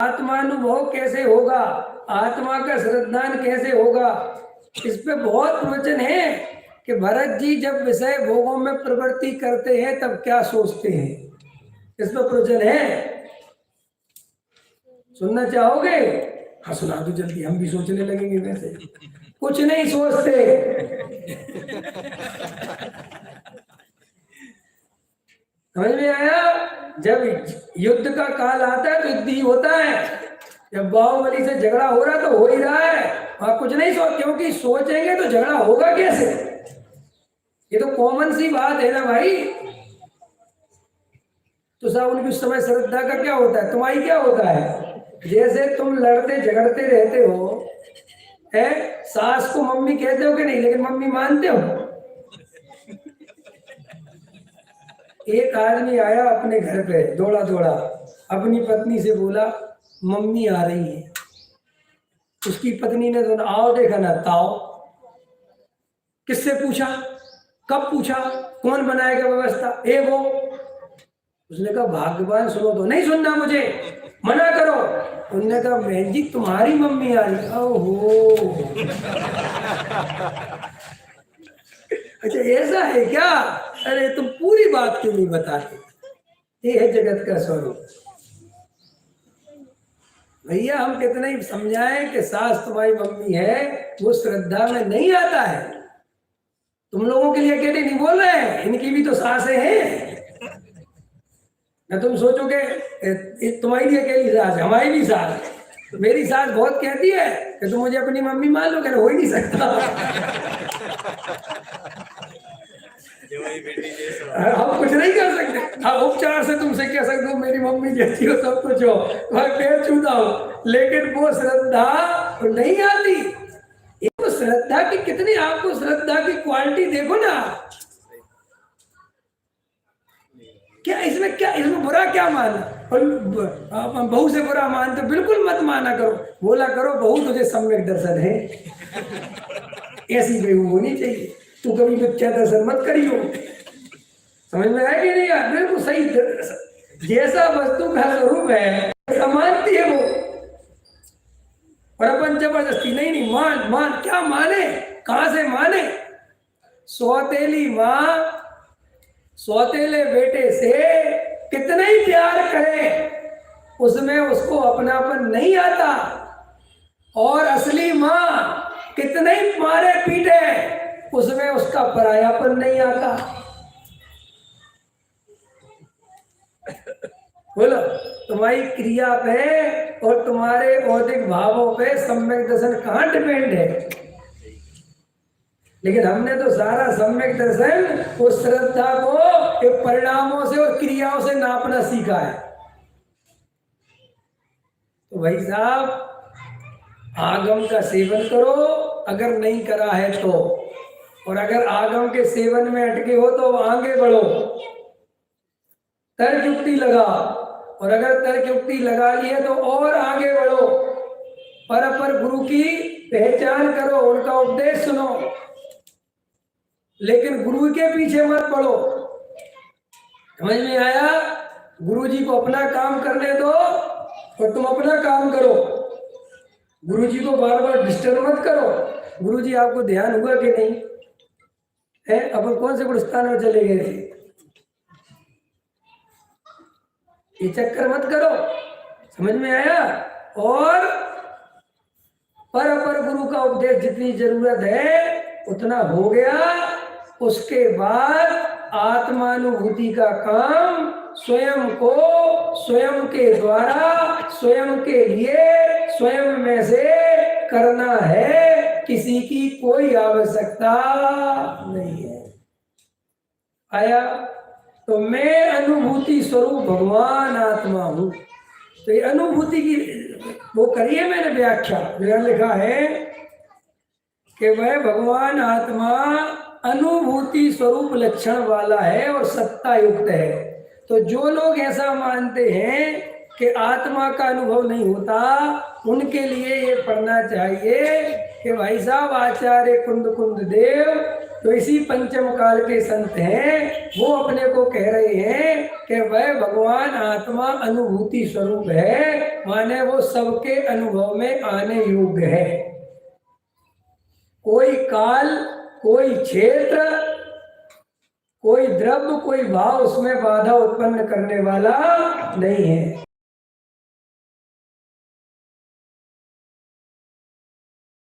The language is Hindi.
आत्मानुभव कैसे होगा, आत्मा का श्रद्धान कैसे होगा, इस पे बहुत प्रवचन है कि भरत जी जब विषय भोगों में प्रवृत्ति करते हैं तब क्या सोचते हैं, इस पे प्रवचन है। सुनना चाहोगे? हाँ सुना दो जल्दी, हम भी सोचने लगेंगे। वैसे कुछ नहीं सोचते। समझ में आया? जब युद्ध का काल आता है तो युद्ध ही होता है। जब बाहुबली से झगड़ा हो रहा तो हो ही रहा है, और कुछ नहीं सोच, क्योंकि सोचेंगे तो झगड़ा होगा कैसे? ये तो कॉमन सी बात है ना भाई। तो साहब उनकी उस समय श्रद्धा का क्या होता है, तुम्हारी क्या होता है? जैसे तुम लड़ते झगड़ते रहते हो, है सास को मम्मी कहते हो कि नहीं, लेकिन मम्मी मानते हो। एक आदमी आया अपने घर पे दौड़ा दौड़ा, अपनी पत्नी से बोला मम्मी आ रही है। उसकी पत्नी ने तो आओ देखा ना ताओ। किससे पूछा, कब पूछा, कौन बनाएगा व्यवस्था, वो। उसने कहा भगवान सुनो तो, नहीं सुनना मुझे, मना करो। उन्होंने कहा बहन जी तुम्हारी मम्मी आ रही। ओहो अच्छा ऐसा है क्या? अरे तुम पूरी बात क्यों नहीं बताते? ये है जगत का स्वरूप। भैया हम कितना ही समझाएं कि सास तुम्हारी मम्मी है, वो श्रद्धा में नहीं आता है। तुम लोगों के लिए अकेले नहीं बोल रहे हैं, इनकी भी तो सासें हैं ना। तुम सोचोगे तुम्हारी अकेली सास है, हमारी भी सास है। मेरी सास बहुत कहती है कि तुम मुझे अपनी मम्मी मान लो, हो ही नहीं सकता। हम कुछ नहीं कर सकते। हाँ उपचार से तुमसे कह सकते हो मेरी मम्मी जैसी हो, सब कुछ हो, पैर छूता हो, लेकिन वो श्रद्धा नहीं आती। वो श्रद्धा की कितनी, आपको श्रद्धा की क्वालिटी देखो ना। क्या इसमें, क्या इसमें बुरा क्या माना? और बहू से बुरा मान तो बिल्कुल मत माना करो, बोला करो बहू तुझे सम्यक दर्शन है। ऐसी बहू होनी चाहिए, तू कभी मिथ्या दर्शन मत करियो। समझ में आया कि नहीं यार? बिल्कुल सही, जैसा वस्तु का स्वरूप है ऐसा मानती है वो। और अपन जबरदस्ती नहीं मान मान, क्या माने, कहां से माने? सौतेली माँ सौतेले बेटे से कितना ही प्यार करे, उसमें उसको अपनापन नहीं आता। और असली माँ कितने ही मारे पीटे, उसमें उसका परायापन नहीं आता। बोलो तुम्हारी क्रिया पे और तुम्हारे औदिक भावों पे सम्यक दर्शन कहाँ डिपेंड है? लेकिन हमने तो सारा सम्यक दर्शन उस श्रद्धा को परिणामों से और क्रियाओं से नापना सीखा है। तो भाई साहब आगम का सेवन करो अगर नहीं करा है तो, और अगर आगम के सेवन में अटके हो तो आगे बढ़ो, तर्क युक्ति लगा, और अगर तर्क युक्ति लगा ली है तो और आगे बढ़ो। पर गुरु की पहचान करो, उनका उपदेश सुनो, लेकिन गुरु के पीछे मत पड़ो। समझ में आया? गुरु जी को अपना काम करने दो और तुम अपना काम करो। गुरु जी को बार बार डिस्टर्ब मत करो। गुरु जी आपको ध्यान हुआ कि नहीं है? अपन कौन से गुरुस्थान में चले गए थे? ये चक्कर मत करो। समझ में आया? और पर गुरु का उपदेश जितनी जरूरत है उतना हो गया। उसके बाद आत्मानुभूति का काम स्वयं को, स्वयं के द्वारा, स्वयं के लिए, स्वयं में से करना है। किसी की कोई आवश्यकता नहीं है। आया? तो मैं अनुभूति स्वरूप भगवान आत्मा हूं। तो ये अनुभूति की वो करिए, मैंने व्याख्या लिखा है कि वह भगवान आत्मा अनुभूति स्वरूप लक्षण वाला है और सत्ता युक्त है। तो जो लोग ऐसा मानते हैं कि आत्मा का अनुभव नहीं होता, उनके लिए ये पढ़ना चाहिए कि भाई साहब आचार्य कुंद देव तो इसी पंचम काल के संत हैं, वो अपने को कह रहे हैं कि वह भगवान आत्मा अनुभूति स्वरूप है, माने वो सबके अनुभव में आने योग्य है। कोई काल, कोई क्षेत्र, कोई द्रव्य, कोई भाव उसमें बाधा उत्पन्न करने वाला नहीं है।